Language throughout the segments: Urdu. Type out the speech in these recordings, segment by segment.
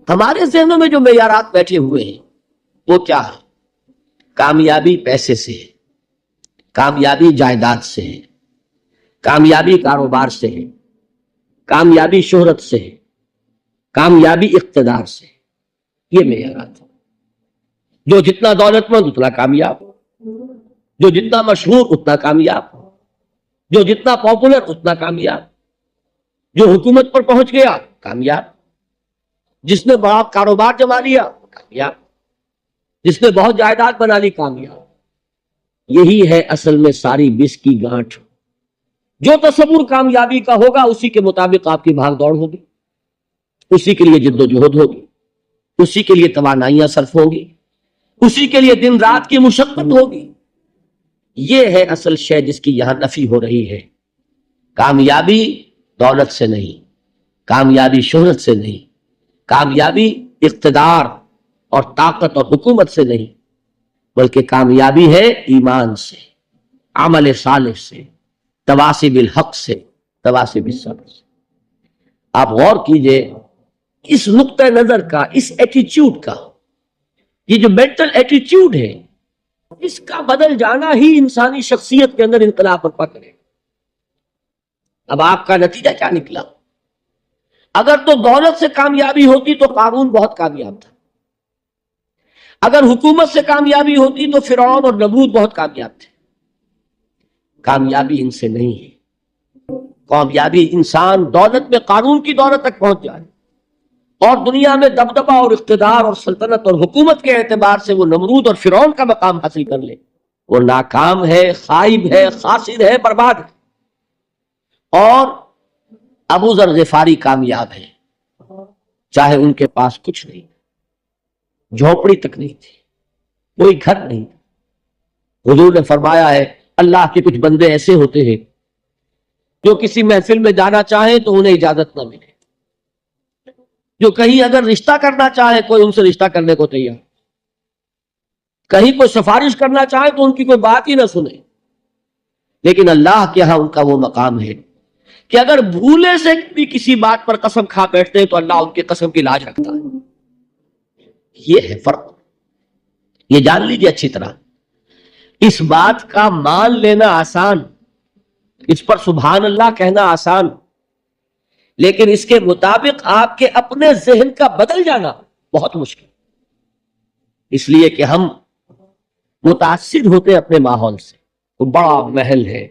ہمارے ذہنوں میں جو معیارات بیٹھے ہوئے ہیں وہ کیا ہے؟ کامیابی پیسے سے ہے، کامیابی جائیداد سے ہے، کامیابی کاروبار سے ہے، کامیابی شہرت سے ہے، کامیابی اقتدار سے ہے۔ یہ معیارات ہے۔ جو جتنا دولت مند اتنا کامیاب، جو جتنا مشہور اتنا کامیاب، جو جتنا پاپولر اتنا کامیاب، جو حکومت پر پہنچ گیا کامیاب، جس نے بڑا کاروبار جما لیا کامیاب، جس نے بہت جائیداد بنا لی کامیاب۔ یہی ہے اصل میں ساری بس کی گانٹھ۔ جو تصور کامیابی کا ہوگا اسی کے مطابق آپ کی بھاگ دوڑ ہوگی، اسی کے لیے جد و جہد ہوگی، اسی کے لیے توانائیاں صرف ہوگی، اسی کے لیے دن رات کی مشقت ہوگی۔ یہ ہے اصل شے جس کی یہاں نفی ہو رہی ہے۔ کامیابی دولت سے نہیں، کامیابی شہرت سے نہیں، کامیابی اقتدار اور طاقت اور حکومت سے نہیں، بلکہ کامیابی ہے ایمان سے، عمل صالح سے، تواصی بالحق سے، تواصی بالصبر سے۔ آپ غور کیجئے اس نقطہ نظر کا، اس ایٹیچیوڈ کا، یہ جو مینٹل ایٹیچیوڈ ہے اس کا بدل جانا ہی انسانی شخصیت کے اندر انقلاب برپا کرے۔ اب آپ کا نتیجہ کیا نکلا؟ اگر تو دولت سے کامیابی ہوتی تو قارون بہت کامیاب تھا، اگر حکومت سے کامیابی ہوتی تو فرعون اور نمرود بہت کامیاب تھے۔ کامیابی ان سے نہیں ہے۔ کامیابی انسان دولت میں قارون کی دولت تک پہنچ جائے اور دنیا میں دبدبہ اور اقتدار اور سلطنت اور حکومت کے اعتبار سے وہ نمرود اور فرعون کا مقام حاصل کر لے، وہ ناکام ہے، خائب ہے، خاسر ہے، برباد ہے۔ اور ابو ذر غفاری کامیاب ہے، چاہے ان کے پاس کچھ نہیں، جھونپڑی تک نہیں تھی، کوئی گھر نہیں تھا۔ حضور نے فرمایا ہے اللہ کے کچھ بندے ایسے ہوتے ہیں جو کسی محفل میں جانا چاہیں تو انہیں اجازت نہ ملے، جو کہیں اگر رشتہ کرنا چاہے کوئی ان سے رشتہ کرنے کو تیار، کہیں کوئی سفارش کرنا چاہے تو ان کی کوئی بات ہی نہ سنے۔ لیکن اللہ کے ہاں ان کا وہ مقام ہے کہ اگر بھولے سے بھی کسی بات پر قسم کھا بیٹھتے ہیں تو اللہ ان کے قسم کی لاج رکھتا ہے۔ یہ ہے فرق، یہ جان لیجیے اچھی طرح۔ اس بات کا مان لینا آسان، اس پر سبحان اللہ کہنا آسان، لیکن اس کے مطابق آپ کے اپنے ذہن کا بدل جانا بہت مشکل، اس لیے کہ ہم متاثر ہوتے ہیں اپنے ماحول سے۔ وہ بڑا محل ہے،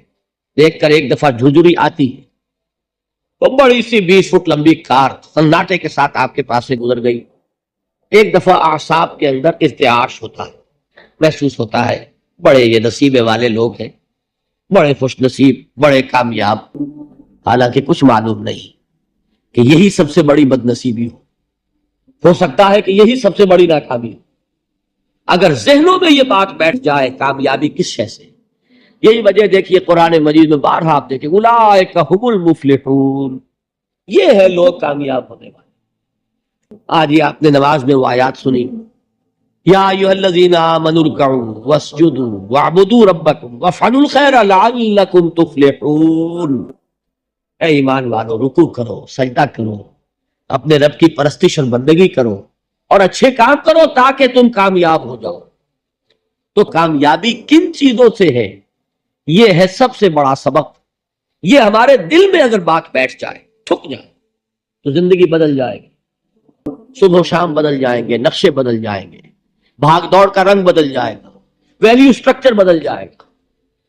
دیکھ کر ایک دفعہ جھجری آتی ہے، وہ بڑی سی 20 فٹ لمبی کار سناٹے کے ساتھ آپ کے پاس سے گزر گئی، ایک دفعہ اعصاب کے اندر ارتعاش ہوتا ہے، محسوس ہوتا ہے بڑے یہ نصیبے والے لوگ ہیں، بڑے خوش نصیب، بڑے کامیاب، حالانکہ کچھ معلوم نہیں کہ یہی سب سے بڑی بد نصیبی ہو سکتا ہے کہ یہی سب سے بڑی ناکامی ہو۔ اگر ذہنوں میں یہ بات بیٹھ جائے کامیابی کس شے سے، یہی وجہ دیکھیے قرآن مجید میں بارہا آپ دیکھیں اولئک هم المفلحون، یہ ہے لوگ کامیاب ہونے والے۔ آج یہ آپ نے نماز میں وہ آیات سنی، یا ایھا الذین آمنوا ارکعوا واسجدوا واعبدوا ربکم وافعلوا الخیر لعلکم تفلحون۔ اے ایمان والو، رکوع کرو، سجدہ کرو، اپنے رب کی پرستش اور بندگی کرو اور اچھے کام کرو تاکہ تم کامیاب ہو جاؤ۔ تو کامیابی کن چیزوں سے ہے؟ یہ ہے سب سے بڑا سبق۔ یہ ہمارے دل میں اگر بات بیٹھ جائے، ٹھک جائے، تو زندگی بدل جائے گی، صبح و شام بدل جائیں گے، نقشے بدل جائیں گے، بھاگ دوڑ کا رنگ بدل جائے گا، ویلیو سٹرکچر بدل جائے گا۔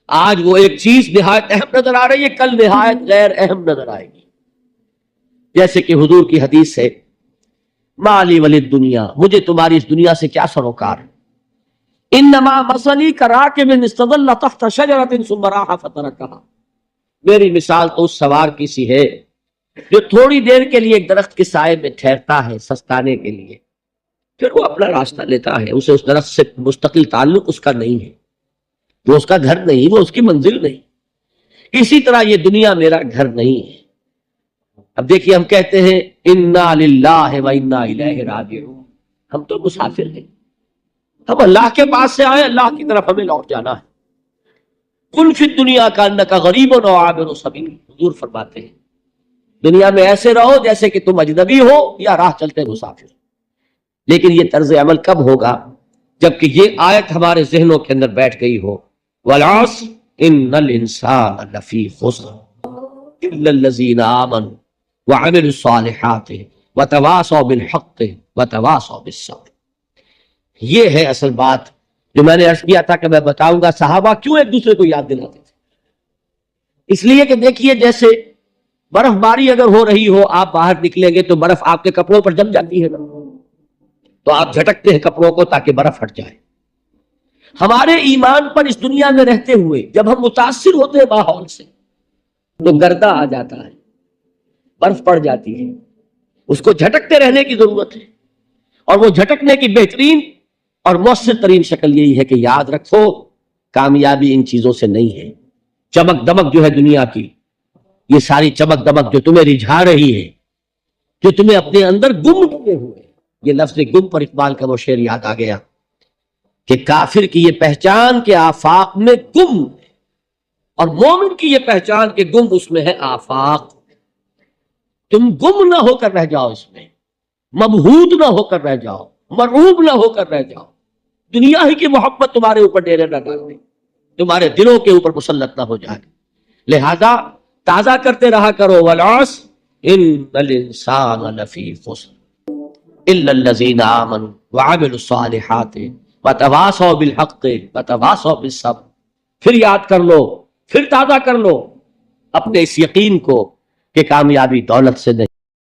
آج وہ ایک چیز نہایت اہم نظر آ رہی ہے، کل نہایت غیر اہم نظر آئے گی۔ جیسے کہ حضور کی حدیث ہے مالی ولد دنیا، مجھے تمہاری اس دنیا سے کیا سروکار، انما مثلی کراکب استظل تحت شجرۃ ثم راح فترکھا، میری مثال تو اس سوار کی سی ہے جو تھوڑی دیر کے لیے ایک درخت کے سائے میں ٹھہرتا ہے سستانے کے لیے، پھر وہ اپنا راستہ لیتا ہے، اسے اس درخت سے مستقل تعلق اس کا نہیں ہے، وہ اس کا گھر نہیں، وہ اس کی منزل نہیں۔ اسی طرح یہ دنیا میرا گھر نہیں ہے۔ اب دیکھیے ہم کہتے ہیں انا للہ و انا الیہ راجعون، ہم تو مسافر ہیں، ہم اللہ کے پاس سے آئے، اللہ کی طرف ہمیں لوٹ جانا ہے۔ کن فی الدنیا کانک غریب و عابر سبیل، حضور فرماتے ہیں دنیا میں ایسے رہو جیسے کہ تم اجنبی ہو یا راہ چلتے مسافر۔ لیکن یہ طرز عمل کب ہوگا؟ جبکہ یہ آیت ہمارے ذہنوں کے اندر بیٹھ گئی ہو، والعصر ان الانسان لفی خسر الا الذین آمنوا وعملوا الصالحات وتواصوا بالحق وتواصوا بالصبر۔ یہ ہے اصل بات جو میں نے عرض کیا تھا کہ میں بتاؤں گا صحابہ کیوں ایک دوسرے کو یاد دلاتے تھے۔ اس لیے کہ دیکھیے جیسے برف باری اگر ہو رہی ہو، آپ باہر نکلیں گے تو برف آپ کے کپڑوں پر جم جاتی ہے نا، تو آپ جھٹکتے ہیں کپڑوں کو تاکہ برف ہٹ جائے۔ ہمارے ایمان پر اس دنیا میں رہتے ہوئے جب ہم متاثر ہوتے ہیں ماحول سے تو گردہ آ جاتا ہے، برف پڑ جاتی ہے، اس کو جھٹکتے رہنے کی ضرورت ہے۔ اور وہ جھٹکنے کی بہترین اور مؤثر ترین شکل یہی ہے کہ یاد رکھو کامیابی ان چیزوں سے نہیں ہے۔ چمک دمک جو ہے دنیا کی، یہ ساری چمک دمک جو تمہیں رجھا رہی ہے، جو تمہیں اپنے اندر گم کیے ہوئے، یہ لفظ گم پر اقبال کا وہ شعر یاد آ گیا کہ کافر کی یہ پہچان کے آفاق میں گم ہے، اور مومن کی یہ پہچان کے گم اس میں ہے آفاق۔ تم گم نہ ہو کر رہ جاؤ، اس میں مبہوت نہ ہو کر رہ جاؤ، مرعوب نہ ہو کر رہ جاؤ، دنیا ہی کی محبت تمہارے اوپر ڈیرے نہ ڈال دے، تمہارے دلوں کے اوپر مسلط نہ ہو جائے۔ لہذا تازہ کرتے رہا کرو، والعصر ان الانسان لفی خسر الا الذین آمنوا وعملوا الصالحات وتواصوا بالحق وتواصوا بالصبر۔ پھر یاد کر لو، پھر تازہ کر لو اپنے اس یقین کو کہ کامیابی دولت سے نہیں،